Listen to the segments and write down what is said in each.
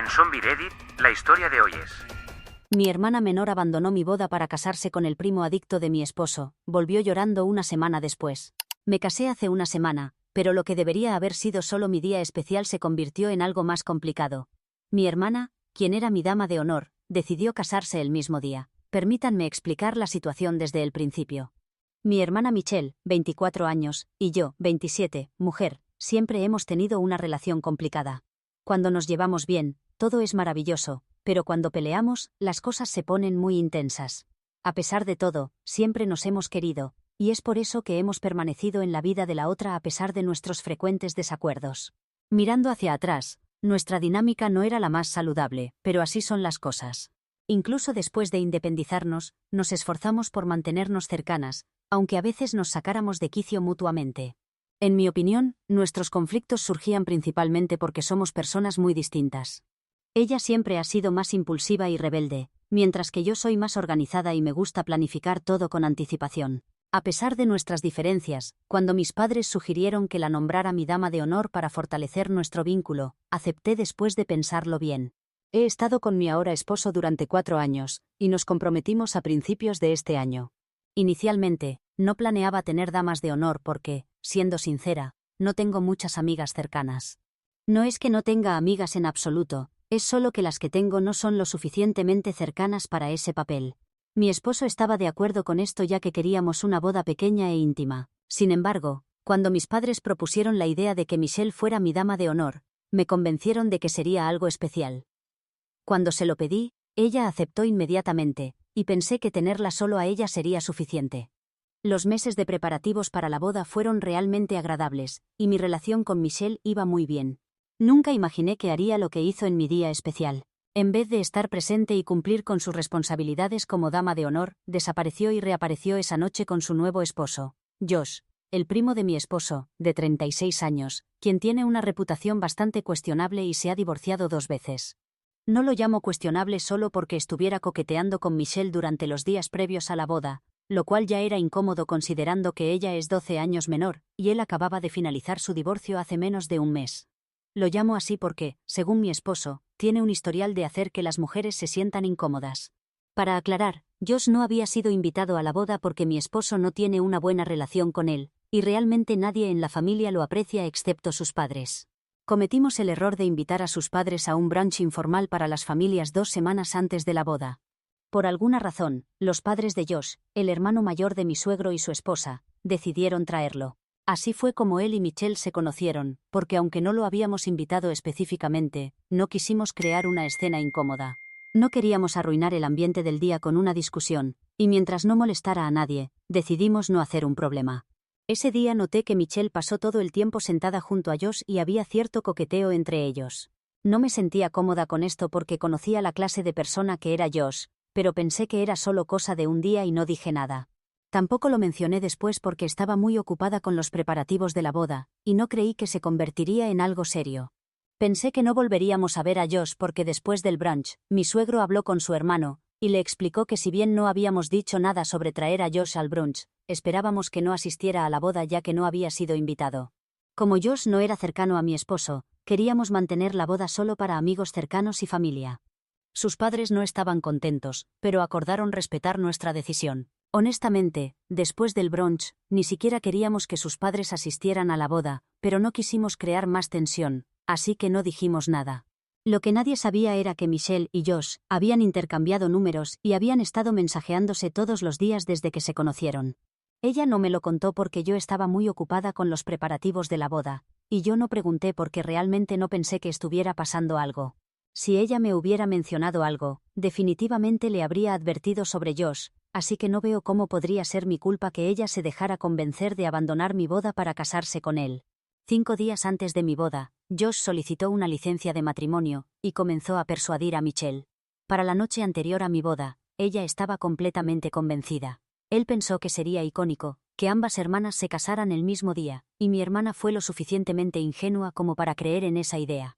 Zombie Reddit, la historia de hoy es... Mi hermana menor abandonó mi boda para casarse con el primo adicto de mi esposo, volvió llorando una semana después. Me casé hace una semana, pero lo que debería haber sido solo mi día especial se convirtió en algo más complicado. Mi hermana, quien era mi dama de honor, decidió casarse el mismo día. Permítanme explicar la situación desde el principio. Mi hermana Michelle, 24 años, y yo, 27, mujer, siempre hemos tenido una relación complicada. Cuando nos llevamos bien, todo es maravilloso, pero cuando peleamos, las cosas se ponen muy intensas. A pesar de todo, siempre nos hemos querido, y es por eso que hemos permanecido en la vida de la otra a pesar de nuestros frecuentes desacuerdos. Mirando hacia atrás, nuestra dinámica no era la más saludable, pero así son las cosas. Incluso después de independizarnos, nos esforzamos por mantenernos cercanas, aunque a veces nos sacáramos de quicio mutuamente. En mi opinión, nuestros conflictos surgían principalmente porque somos personas muy distintas. Ella siempre ha sido más impulsiva y rebelde, mientras que yo soy más organizada y me gusta planificar todo con anticipación. A pesar de nuestras diferencias, cuando mis padres sugirieron que la nombrara mi dama de honor para fortalecer nuestro vínculo, acepté después de pensarlo bien. He estado con mi ahora esposo durante 4 años, y nos comprometimos a principios de este año. Inicialmente, no planeaba tener damas de honor porque, siendo sincera, no tengo muchas amigas cercanas. No es que no tenga amigas en absoluto, es solo que las que tengo no son lo suficientemente cercanas para ese papel. Mi esposo estaba de acuerdo con esto ya que queríamos una boda pequeña e íntima. Sin embargo, cuando mis padres propusieron la idea de que Michelle fuera mi dama de honor, me convencieron de que sería algo especial. Cuando se lo pedí, ella aceptó inmediatamente, y pensé que tenerla solo a ella sería suficiente. Los meses de preparativos para la boda fueron realmente agradables, y mi relación con Michelle iba muy bien. Nunca imaginé que haría lo que hizo en mi día especial. En vez de estar presente y cumplir con sus responsabilidades como dama de honor, desapareció y reapareció esa noche con su nuevo esposo, Josh, el primo de mi esposo, de 36 años, quien tiene una reputación bastante cuestionable y se ha divorciado 2 veces. No lo llamo cuestionable solo porque estuviera coqueteando con Michelle durante los días previos a la boda, lo cual ya era incómodo considerando que ella es 12 años menor, y él acababa de finalizar su divorcio hace menos de un mes. Lo llamo así porque, según mi esposo, tiene un historial de hacer que las mujeres se sientan incómodas. Para aclarar, Josh no había sido invitado a la boda porque mi esposo no tiene una buena relación con él, y realmente nadie en la familia lo aprecia excepto sus padres. Cometimos el error de invitar a sus padres a un brunch informal para las familias 2 semanas antes de la boda. Por alguna razón, los padres de Josh, el hermano mayor de mi suegro y su esposa, decidieron traerlo. Así fue como él y Michelle se conocieron, porque aunque no lo habíamos invitado específicamente, no quisimos crear una escena incómoda. No queríamos arruinar el ambiente del día con una discusión, y mientras no molestara a nadie, decidimos no hacer un problema. Ese día noté que Michelle pasó todo el tiempo sentada junto a Josh y había cierto coqueteo entre ellos. No me sentía cómoda con esto porque conocía la clase de persona que era Josh, pero pensé que era solo cosa de un día y no dije nada. Tampoco lo mencioné después porque estaba muy ocupada con los preparativos de la boda, y no creí que se convertiría en algo serio. Pensé que no volveríamos a ver a Josh porque después del brunch, mi suegro habló con su hermano, y le explicó que si bien no habíamos dicho nada sobre traer a Josh al brunch, esperábamos que no asistiera a la boda ya que no había sido invitado. Como Josh no era cercano a mi esposo, queríamos mantener la boda solo para amigos cercanos y familia. Sus padres no estaban contentos, pero acordaron respetar nuestra decisión. Honestamente, después del brunch, ni siquiera queríamos que sus padres asistieran a la boda, pero no quisimos crear más tensión, así que no dijimos nada. Lo que nadie sabía era que Michelle y Josh habían intercambiado números y habían estado mensajeándose todos los días desde que se conocieron. Ella no me lo contó porque yo estaba muy ocupada con los preparativos de la boda, y yo no pregunté porque realmente no pensé que estuviera pasando algo. Si ella me hubiera mencionado algo, definitivamente le habría advertido sobre Josh, así que no veo cómo podría ser mi culpa que ella se dejara convencer de abandonar mi boda para casarse con él. 5 días antes de mi boda, Josh solicitó una licencia de matrimonio, y comenzó a persuadir a Michelle. Para la noche anterior a mi boda, ella estaba completamente convencida. Él pensó que sería icónico, que ambas hermanas se casaran el mismo día, y mi hermana fue lo suficientemente ingenua como para creer en esa idea.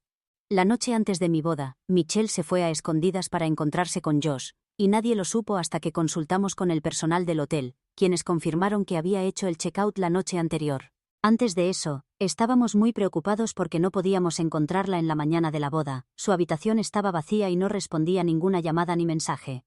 La noche antes de mi boda, Michelle se fue a escondidas para encontrarse con Josh, y nadie lo supo hasta que consultamos con el personal del hotel, quienes confirmaron que había hecho el checkout la noche anterior. Antes de eso, estábamos muy preocupados porque no podíamos encontrarla en la mañana de la boda, su habitación estaba vacía y no respondía ninguna llamada ni mensaje.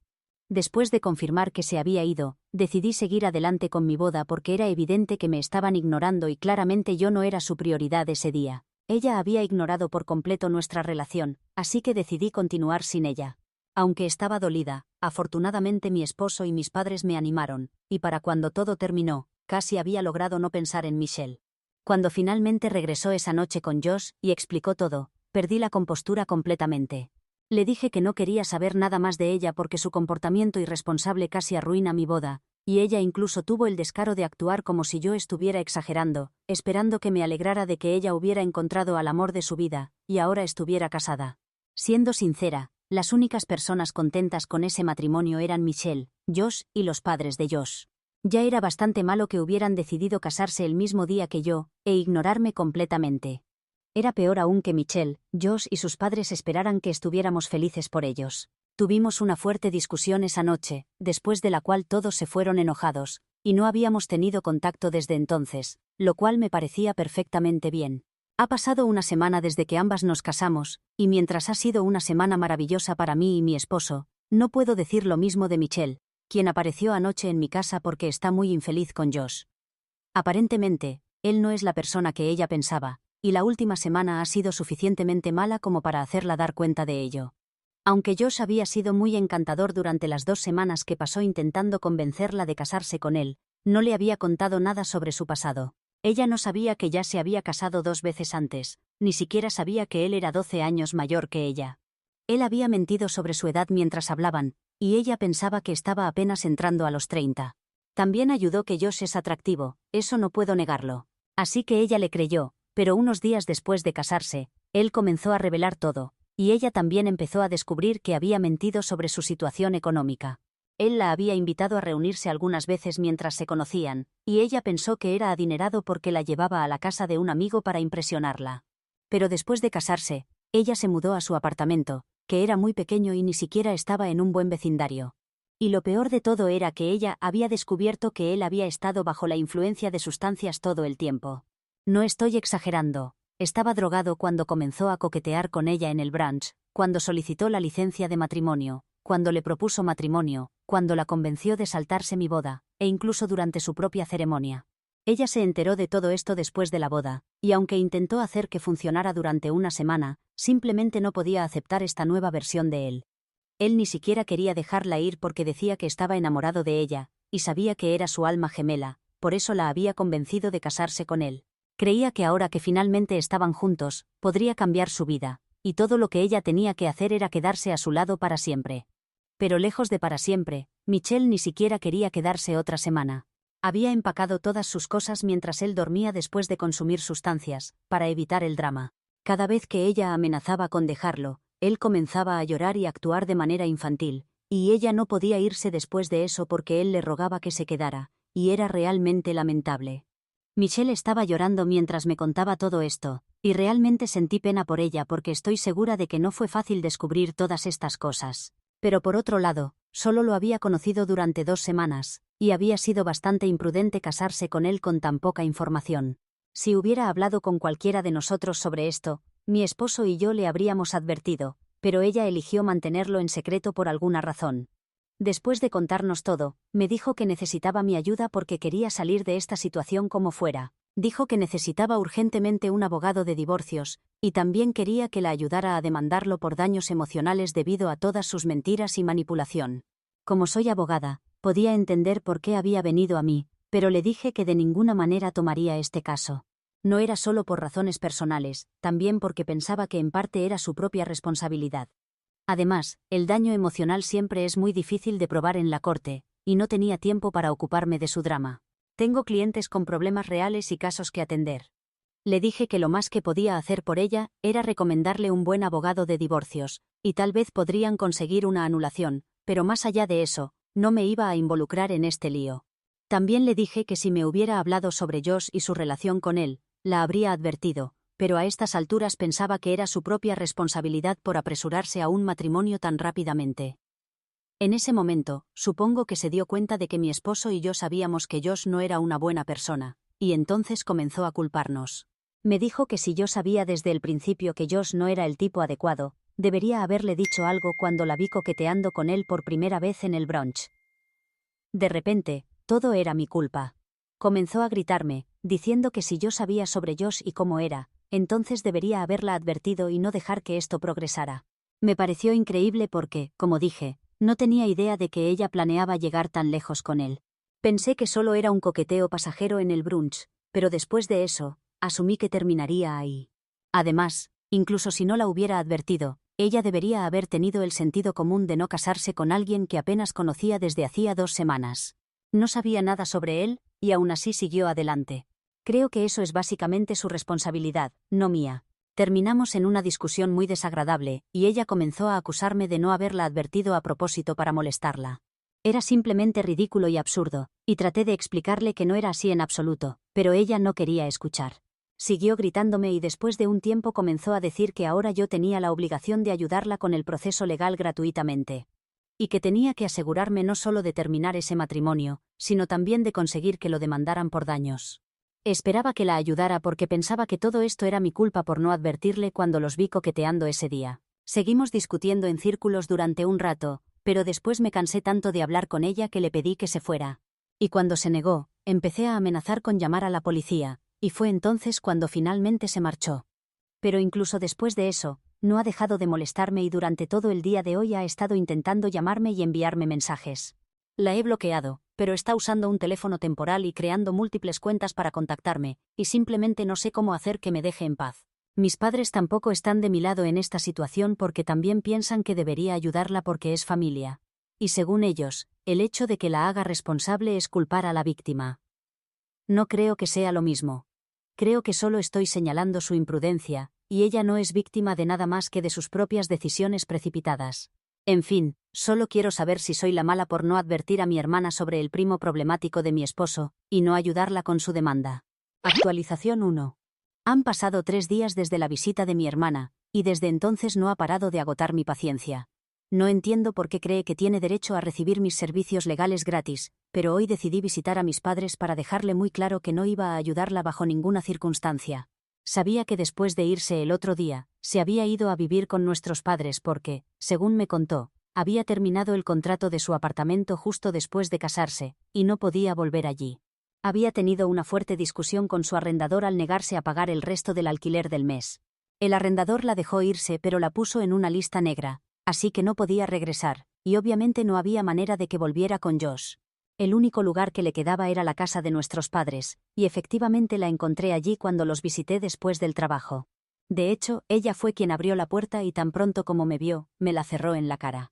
Después de confirmar que se había ido, decidí seguir adelante con mi boda porque era evidente que me estaban ignorando y claramente yo no era su prioridad ese día. Ella había ignorado por completo nuestra relación, así que decidí continuar sin ella. Aunque estaba dolida, afortunadamente mi esposo y mis padres me animaron, y para cuando todo terminó, casi había logrado no pensar en Michelle. Cuando finalmente regresó esa noche con Josh y explicó todo, perdí la compostura completamente. Le dije que no quería saber nada más de ella porque su comportamiento irresponsable casi arruina mi boda, y ella incluso tuvo el descaro de actuar como si yo estuviera exagerando, esperando que me alegrara de que ella hubiera encontrado al amor de su vida, y ahora estuviera casada. Siendo sincera, las únicas personas contentas con ese matrimonio eran Michelle, Josh y los padres de Josh. Ya era bastante malo que hubieran decidido casarse el mismo día que yo, e ignorarme completamente. Era peor aún que Michelle, Josh y sus padres esperaran que estuviéramos felices por ellos. Tuvimos una fuerte discusión esa noche, después de la cual todos se fueron enojados, y no habíamos tenido contacto desde entonces, lo cual me parecía perfectamente bien. Ha pasado una semana desde que ambas nos casamos, y mientras ha sido una semana maravillosa para mí y mi esposo, no puedo decir lo mismo de Michelle, quien apareció anoche en mi casa porque está muy infeliz con Josh. Aparentemente, él no es la persona que ella pensaba, y la última semana ha sido suficientemente mala como para hacerla dar cuenta de ello. Aunque Josh había sido muy encantador durante las 2 semanas que pasó intentando convencerla de casarse con él, no le había contado nada sobre su pasado. Ella no sabía que ya se había casado 2 veces antes, ni siquiera sabía que él era 12 años mayor que ella. Él había mentido sobre su edad mientras hablaban, y ella pensaba que estaba apenas entrando a los 30. También ayudó que Josh es atractivo, eso no puedo negarlo. Así que ella le creyó, pero unos días después de casarse, él comenzó a revelar todo, y ella también empezó a descubrir que había mentido sobre su situación económica. Él la había invitado a reunirse algunas veces mientras se conocían, y ella pensó que era adinerado porque la llevaba a la casa de un amigo para impresionarla. Pero después de casarse, ella se mudó a su apartamento, que era muy pequeño y ni siquiera estaba en un buen vecindario. Y lo peor de todo era que ella había descubierto que él había estado bajo la influencia de sustancias todo el tiempo. No estoy exagerando, estaba drogado cuando comenzó a coquetear con ella en el brunch, cuando solicitó la licencia de matrimonio, cuando le propuso matrimonio, cuando la convenció de saltarse mi boda, e incluso durante su propia ceremonia. Ella se enteró de todo esto después de la boda, y aunque intentó hacer que funcionara durante una semana, simplemente no podía aceptar esta nueva versión de él. Él ni siquiera quería dejarla ir porque decía que estaba enamorado de ella, y sabía que era su alma gemela, por eso la había convencido de casarse con él. Creía que ahora que finalmente estaban juntos, podría cambiar su vida, y todo lo que ella tenía que hacer era quedarse a su lado para siempre. Pero lejos de para siempre, Michelle ni siquiera quería quedarse otra semana. Había empacado todas sus cosas mientras él dormía después de consumir sustancias, para evitar el drama. Cada vez que ella amenazaba con dejarlo, él comenzaba a llorar y actuar de manera infantil, y ella no podía irse después de eso porque él le rogaba que se quedara, y era realmente lamentable. Michelle estaba llorando mientras me contaba todo esto, y realmente sentí pena por ella porque estoy segura de que no fue fácil descubrir todas estas cosas. Pero por otro lado, solo lo había conocido durante 2 semanas, y había sido bastante imprudente casarse con él con tan poca información. Si hubiera hablado con cualquiera de nosotros sobre esto, mi esposo y yo le habríamos advertido, pero ella eligió mantenerlo en secreto por alguna razón. Después de contarnos todo, me dijo que necesitaba mi ayuda porque quería salir de esta situación como fuera. Dijo que necesitaba urgentemente un abogado de divorcios, y también quería que la ayudara a demandarlo por daños emocionales debido a todas sus mentiras y manipulación. Como soy abogada, podía entender por qué había venido a mí, pero le dije que de ninguna manera tomaría este caso. No era solo por razones personales, también porque pensaba que en parte era su propia responsabilidad. Además, el daño emocional siempre es muy difícil de probar en la corte, y no tenía tiempo para ocuparme de su drama. Tengo clientes con problemas reales y casos que atender. Le dije que lo más que podía hacer por ella era recomendarle un buen abogado de divorcios, y tal vez podrían conseguir una anulación, pero más allá de eso, no me iba a involucrar en este lío. También le dije que si me hubiera hablado sobre Josh y su relación con él, la habría advertido, pero a estas alturas pensaba que era su propia responsabilidad por apresurarse a un matrimonio tan rápidamente. En ese momento, supongo que se dio cuenta de que mi esposo y yo sabíamos que Josh no era una buena persona, y entonces comenzó a culparnos. Me dijo que si yo sabía desde el principio que Josh no era el tipo adecuado, debería haberle dicho algo cuando la vi coqueteando con él por primera vez en el brunch. De repente, todo era mi culpa. Comenzó a gritarme, diciendo que si yo sabía sobre Josh y cómo era, entonces debería haberla advertido y no dejar que esto progresara. Me pareció increíble porque, como dije, no tenía idea de que ella planeaba llegar tan lejos con él. Pensé que solo era un coqueteo pasajero en el brunch, pero después de eso, asumí que terminaría ahí. Además, incluso si no la hubiera advertido, ella debería haber tenido el sentido común de no casarse con alguien que apenas conocía desde hacía 2 semanas. No sabía nada sobre él, y aún así siguió adelante. Creo que eso es básicamente su responsabilidad, no mía. Terminamos en una discusión muy desagradable, y ella comenzó a acusarme de no haberla advertido a propósito para molestarla. Era simplemente ridículo y absurdo, y traté de explicarle que no era así en absoluto, pero ella no quería escuchar. Siguió gritándome y después de un tiempo comenzó a decir que ahora yo tenía la obligación de ayudarla con el proceso legal gratuitamente. Y que tenía que asegurarme no solo de terminar ese matrimonio, sino también de conseguir que lo demandaran por daños. Esperaba que la ayudara porque pensaba que todo esto era mi culpa por no advertirle cuando los vi coqueteando ese día. Seguimos discutiendo en círculos durante un rato, pero después me cansé tanto de hablar con ella que le pedí que se fuera. Y cuando se negó, empecé a amenazar con llamar a la policía, y fue entonces cuando finalmente se marchó. Pero incluso después de eso, no ha dejado de molestarme y durante todo el día de hoy ha estado intentando llamarme y enviarme mensajes. La he bloqueado, pero está usando un teléfono temporal y creando múltiples cuentas para contactarme, y simplemente no sé cómo hacer que me deje en paz. Mis padres tampoco están de mi lado en esta situación porque también piensan que debería ayudarla porque es familia. Y según ellos, el hecho de que la haga responsable es culpar a la víctima. No creo que sea lo mismo. Creo que solo estoy señalando su imprudencia, y ella no es víctima de nada más que de sus propias decisiones precipitadas. En fin, solo quiero saber si soy la mala por no advertir a mi hermana sobre el primo problemático de mi esposo, y no ayudarla con su demanda. Actualización 1. Han pasado 3 días desde la visita de mi hermana, y desde entonces no ha parado de agotar mi paciencia. No entiendo por qué cree que tiene derecho a recibir mis servicios legales gratis, pero hoy decidí visitar a mis padres para dejarle muy claro que no iba a ayudarla bajo ninguna circunstancia. Sabía que después de irse el otro día, se había ido a vivir con nuestros padres porque, según me contó, había terminado el contrato de su apartamento justo después de casarse, y no podía volver allí. Había tenido una fuerte discusión con su arrendador al negarse a pagar el resto del alquiler del mes. El arrendador la dejó irse pero la puso en una lista negra, así que no podía regresar, y obviamente no había manera de que volviera con Josh. El único lugar que le quedaba era la casa de nuestros padres, y efectivamente la encontré allí cuando los visité después del trabajo. De hecho, ella fue quien abrió la puerta y tan pronto como me vio, me la cerró en la cara.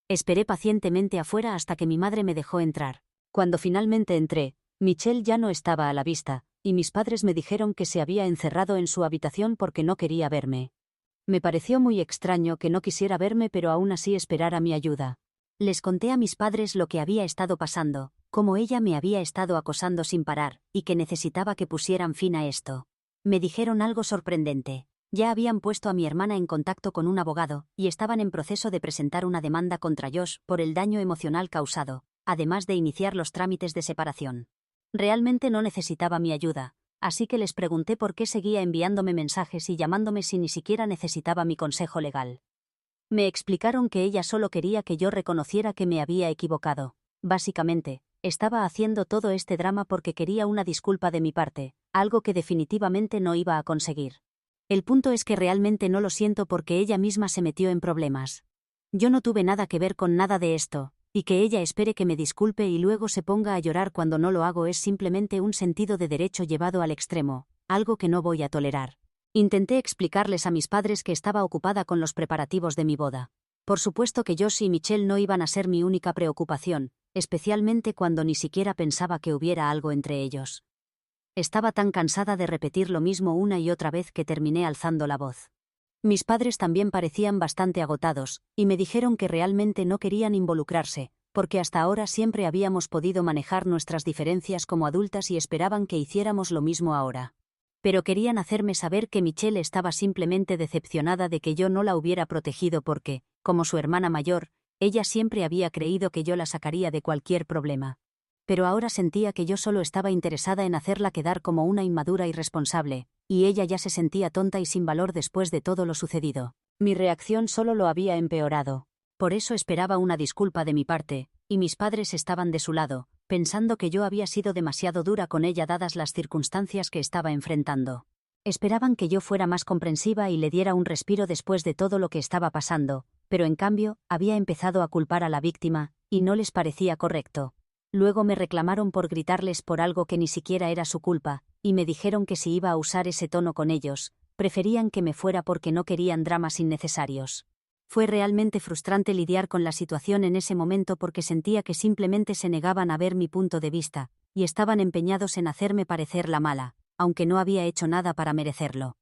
Esperé pacientemente afuera hasta que mi madre me dejó entrar. Cuando finalmente entré, Michelle ya no estaba a la vista, y mis padres me dijeron que se había encerrado en su habitación porque no quería verme. Me pareció muy extraño que no quisiera verme pero aún así esperara mi ayuda. Les conté a mis padres lo que había estado pasando, cómo ella me había estado acosando sin parar, y que necesitaba que pusieran fin a esto. Me dijeron algo sorprendente. Ya habían puesto a mi hermana en contacto con un abogado, y estaban en proceso de presentar una demanda contra Josh por el daño emocional causado, además de iniciar los trámites de separación. Realmente no necesitaba mi ayuda, así que les pregunté por qué seguía enviándome mensajes y llamándome si ni siquiera necesitaba mi consejo legal. Me explicaron que ella solo quería que yo reconociera que me había equivocado. Básicamente, estaba haciendo todo este drama porque quería una disculpa de mi parte, algo que definitivamente no iba a conseguir. El punto es que realmente no lo siento porque ella misma se metió en problemas. Yo no tuve nada que ver con nada de esto, y que ella espere que me disculpe y luego se ponga a llorar cuando no lo hago es simplemente un sentido de derecho llevado al extremo, algo que no voy a tolerar. Intenté explicarles a mis padres que estaba ocupada con los preparativos de mi boda. Por supuesto que Josh y Michelle no iban a ser mi única preocupación, especialmente cuando ni siquiera pensaba que hubiera algo entre ellos. Estaba tan cansada de repetir lo mismo una y otra vez que terminé alzando la voz. Mis padres también parecían bastante agotados, y me dijeron que realmente no querían involucrarse, porque hasta ahora siempre habíamos podido manejar nuestras diferencias como adultas y esperaban que hiciéramos lo mismo ahora. Pero querían hacerme saber que Michelle estaba simplemente decepcionada de que yo no la hubiera protegido porque, como su hermana mayor, ella siempre había creído que yo la sacaría de cualquier problema. pero ahora sentía que yo solo estaba interesada en hacerla quedar como una inmadura irresponsable, y ella ya se sentía tonta y sin valor después de todo lo sucedido. Mi reacción solo lo había empeorado. Por eso esperaba una disculpa de mi parte, y mis padres estaban de su lado, pensando que yo había sido demasiado dura con ella dadas las circunstancias que estaba enfrentando. Esperaban que yo fuera más comprensiva y le diera un respiro después de todo lo que estaba pasando, pero en cambio, había empezado a culpar a la víctima, y no les parecía correcto. Luego me reclamaron por gritarles por algo que ni siquiera era su culpa, y me dijeron que si iba a usar ese tono con ellos, preferían que me fuera porque no querían dramas innecesarios. Fue realmente frustrante lidiar con la situación en ese momento porque sentía que simplemente se negaban a ver mi punto de vista, y estaban empeñados en hacerme parecer la mala, aunque no había hecho nada para merecerlo.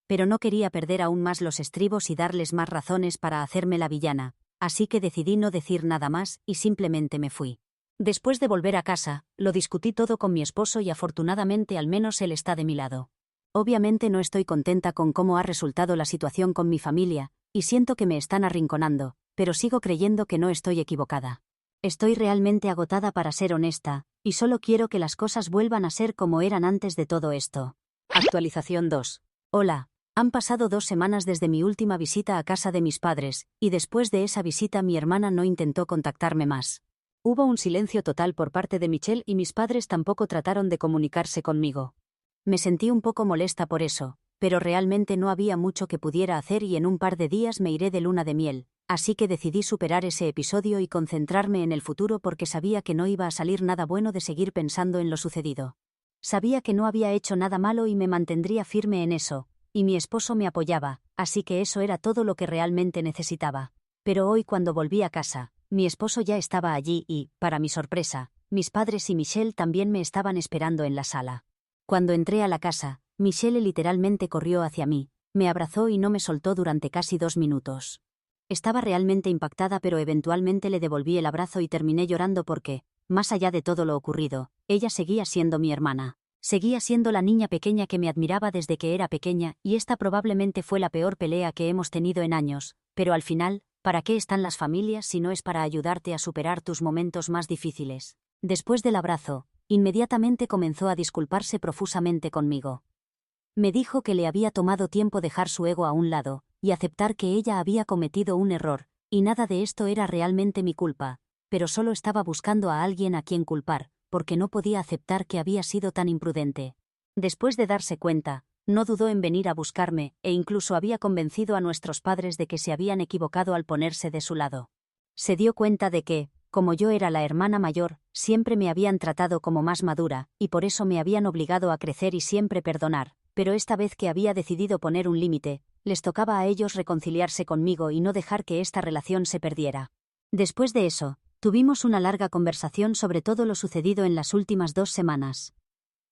Pero no quería perder aún más los estribos y darles más razones para hacerme la villana, así que decidí no decir nada más y simplemente me fui. Después de volver a casa, lo discutí todo con mi esposo y afortunadamente al menos él está de mi lado. Obviamente no estoy contenta con cómo ha resultado la situación con mi familia, y siento que me están arrinconando, pero sigo creyendo que no estoy equivocada. Estoy realmente agotada para ser honesta, y solo quiero que las cosas vuelvan a ser como eran antes de todo esto. Actualización 2. Hola. Han pasado 2 semanas desde mi última visita a casa de mis padres, y después de esa visita mi hermana no intentó contactarme más. Hubo un silencio total por parte de Michelle y mis padres tampoco trataron de comunicarse conmigo. Me sentí un poco molesta por eso, pero realmente no había mucho que pudiera hacer y en un par de días me iré de luna de miel, así que decidí superar ese episodio y concentrarme en el futuro porque sabía que no iba a salir nada bueno de seguir pensando en lo sucedido. Sabía que no había hecho nada malo y me mantendría firme en eso, y mi esposo me apoyaba, así que eso era todo lo que realmente necesitaba. Pero hoy cuando volví a casa, mi esposo ya estaba allí y, para mi sorpresa, mis padres y Michelle también me estaban esperando en la sala. Cuando entré a la casa, Michelle literalmente corrió hacia mí, me abrazó y no me soltó durante casi 2 minutos. Estaba realmente impactada pero eventualmente le devolví el abrazo y terminé llorando porque, más allá de todo lo ocurrido, ella seguía siendo mi hermana. Seguía siendo la niña pequeña que me admiraba desde que era pequeña y esta probablemente fue la peor pelea que hemos tenido en años, pero al final, ¿para qué están las familias si no es para ayudarte a superar tus momentos más difíciles? Después del abrazo, inmediatamente comenzó a disculparse profusamente conmigo. Me dijo que le había tomado tiempo dejar su ego a un lado, y aceptar que ella había cometido un error, y nada de esto era realmente mi culpa, pero solo estaba buscando a alguien a quien culpar, porque no podía aceptar que había sido tan imprudente. Después de darse cuenta, no dudó en venir a buscarme, e incluso había convencido a nuestros padres de que se habían equivocado al ponerse de su lado. Se dio cuenta de que, como yo era la hermana mayor, siempre me habían tratado como más madura, y por eso me habían obligado a crecer y siempre perdonar, pero esta vez que había decidido poner un límite, les tocaba a ellos reconciliarse conmigo y no dejar que esta relación se perdiera. Después de eso, tuvimos una larga conversación sobre todo lo sucedido en las últimas 2 semanas.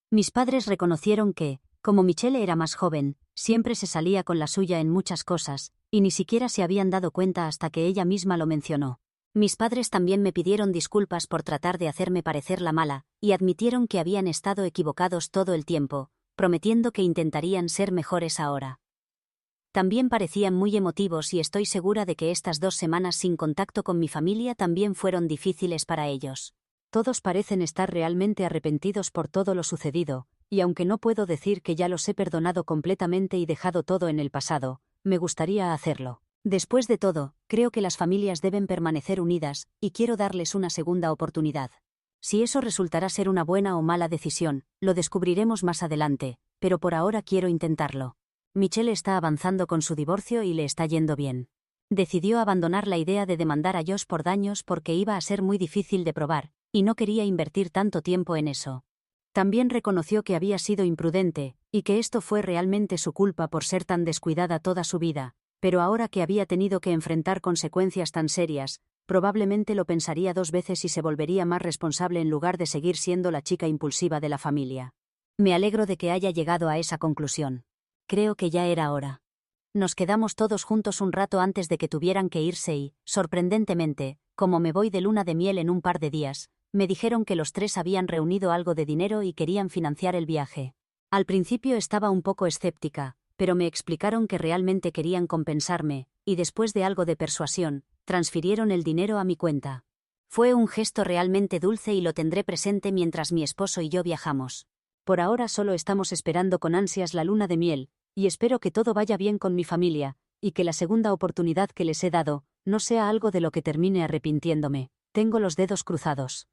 Mis padres reconocieron que, como Michelle era más joven, siempre se salía con la suya en muchas cosas, y ni siquiera se habían dado cuenta hasta que ella misma lo mencionó. Mis padres también me pidieron disculpas por tratar de hacerme parecer la mala, y admitieron que habían estado equivocados todo el tiempo, prometiendo que intentarían ser mejores ahora. También parecían muy emotivos y estoy segura de que estas 2 semanas sin contacto con mi familia también fueron difíciles para ellos. Todos parecen estar realmente arrepentidos por todo lo sucedido, y aunque no puedo decir que ya los he perdonado completamente y dejado todo en el pasado, me gustaría hacerlo. Después de todo, creo que las familias deben permanecer unidas, y quiero darles una segunda oportunidad. Si eso resultará ser una buena o mala decisión, lo descubriremos más adelante, pero por ahora quiero intentarlo. Michelle está avanzando con su divorcio y le está yendo bien. Decidió abandonar la idea de demandar a Josh por daños porque iba a ser muy difícil de probar, y no quería invertir tanto tiempo en eso. También reconoció que había sido imprudente, y que esto fue realmente su culpa por ser tan descuidada toda su vida, pero ahora que había tenido que enfrentar consecuencias tan serias, probablemente lo pensaría 2 veces y se volvería más responsable en lugar de seguir siendo la chica impulsiva de la familia. Me alegro de que haya llegado a esa conclusión. Creo que ya era hora. Nos quedamos todos juntos un rato antes de que tuvieran que irse y, sorprendentemente, como me voy de luna de miel en un par de días, me dijeron que los 3 habían reunido algo de dinero y querían financiar el viaje. Al principio estaba un poco escéptica, pero me explicaron que realmente querían compensarme, y después de algo de persuasión, transfirieron el dinero a mi cuenta. Fue un gesto realmente dulce y lo tendré presente mientras mi esposo y yo viajamos. Por ahora solo estamos esperando con ansias la luna de miel, y espero que todo vaya bien con mi familia, y que la segunda oportunidad que les he dado no sea algo de lo que termine arrepintiéndome. Tengo los dedos cruzados.